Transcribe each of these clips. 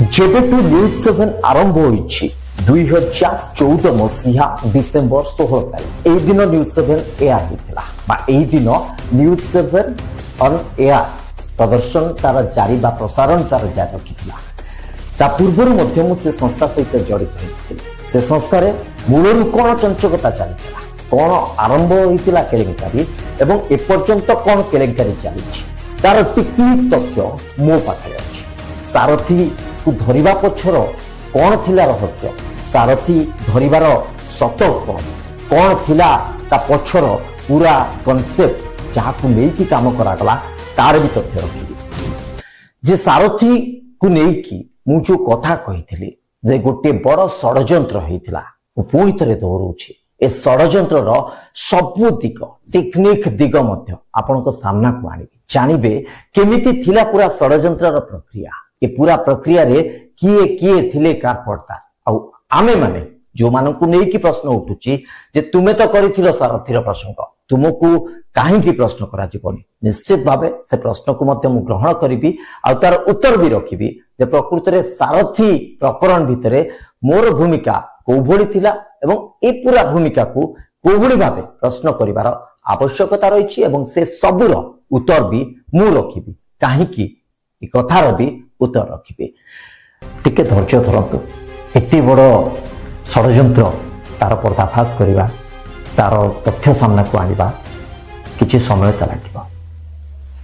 जेबेटू news 7 आरंभ होइछि 2014 मसीहा December 16 तारिख एई दिन न्यूज 7 एआर होइतिला बा एई दिन न्यूज 7 ऑन एआर प्रदर्शन तार जारी बा प्रसारण तार जारी रखितिला ता पूर्वरु मध्य मु से संस्था सहित जड़ित होइतिला से संस्था रे मूलरु कोन चंचकता चलितिला कोन आरंभ होइतिला केलेंकारी एवं ए पर्यंत कोन केलेंकारी चलिछि तार टेक्निक तथ्य मो पाखरे अछि सारथी को धरिबा पछर कौन थिला रहस्य सारथी धरिबार सत कौन थिला ता पछर पूरा कॉन्सेप्ट जहाँ को लेकी काम करागला तार भी तथ्य रखिली जे सारथी को लेकी मु जो कथा कहिथिली जे गोटे बड़ षडयंत्र होइतिला पुणी थरे दोहराउछि ए षडयंत्र रो सब दिग टेक्निक दिग मध्य आपनको सामना को आनिबे जानिबे केमिति थिला पूरा षडयंत्र रो प्रक्रिया ए पूरा प्रक्रिया रे किए किए थिले कार पड़ता आउ आमे माने जो मानन को नेकी प्रश्न उठुची जे तुमे तो करिथिलो सारथीर प्रसंग तुमको काहे की प्रश्न करा जीवनी निश्चित भाबे से प्रश्न को मध्य मु ग्रहण करिबी आ तार उत्तर भी रखिबी जे प्रकृति रे सारथी प्रकरण भितरे मोर भूमिका कोभଳି थिला एवं ए पूरा भूमिका को कोभଳି भाबे प्रश्न करिवार आवश्यकता रहिछि एवं से सबुर उत्तर भी मु रखिबी काहे की ए कथार भी उत्तर रखिबे टिके धैर्य धरतु एते बड़ षडयंत्र तार पर्दाफाश करिबा तार तथ्य सामना को आनिबा किछि समय त लागिबा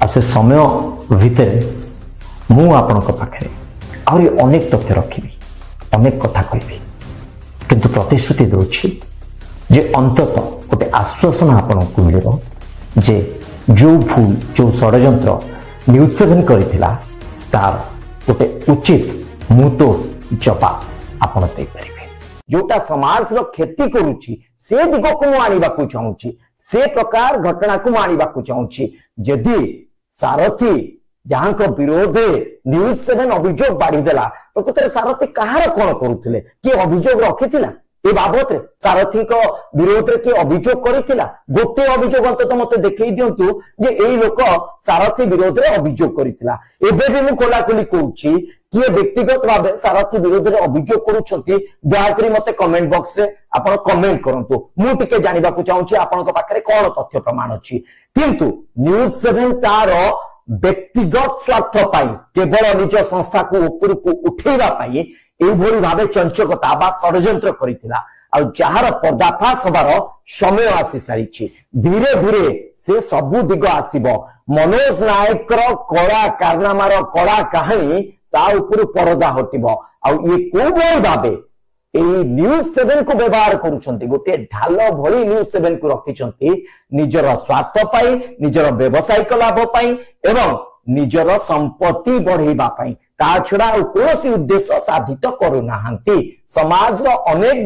आ से समय भितर मु आपनक पाखरे आउरी अनेक तथ्य रखिबी अनेक कथा कहिबी किंतु प्रतिश्रुति दोछि जे अंततः गोटे आश्वासन आपनक मिलिबो जे जो भूल जो षडयंत्र न्यूज 7 करिथिला तार गोटे उचित मुतो जवाब आपण दे परिबे जोटा समाज रो क्षति करूची से दिग को आनिबा को चाहूची से प्रकार घटना को आनिबा को चाहूची यदि सारथी जहां को विरोध न्यूज 7 अभियोग बाढ़ी देला प्रकृत सारथी कहार कोन करूथिले कि अभियोग रखिथिला ए बाबत रे सारथी को विरोध रे कि अभियोग करिथिला गोटे अभियोग अंत मते देखै दियंतु जे एई लोक सारथी विरोध रे अभियोग करिथिला एबे भी मु कोला कोली कहूची कि व्यक्तिगत भाबे सारथी विरोध रे अभियोग करूछंती दया करी मते कमेंट बॉक्स रे आपण कमेंट करंतु मु टिके जानिबा को चाहूची आपण को पाखरे कोन तथ्य प्रमाण अछि किंतु न्यूज 7 तार व्यक्तिगत स्वार्थ पाई केवल निज संस्था को ऊपर को उठेबा पाई एई भली भाबे चंचकता बा षडयंत्र करितिला आ जहार पर्दाफाश हबार समय आसी सारिछि धीरे धीरे से सबु दिग आसीबो मनोज नायक रो कड़ा कारनामार कड़ा कहानी ता ऊपर परदा हटिबो आ ये को भली भाबे एई न्यूज 7 को व्यवहार करूछंती गोटे ढाल भली न्यूज 7 को रखिछंती निजर स्वार्थ पाई निजर व्यवसायिक लाभ पाई एवं निजर संपत्ति बढ़ेबा पाई ता छडा कोनोसी उद्देश्य साधित करू नाहंती समाज रो अनेक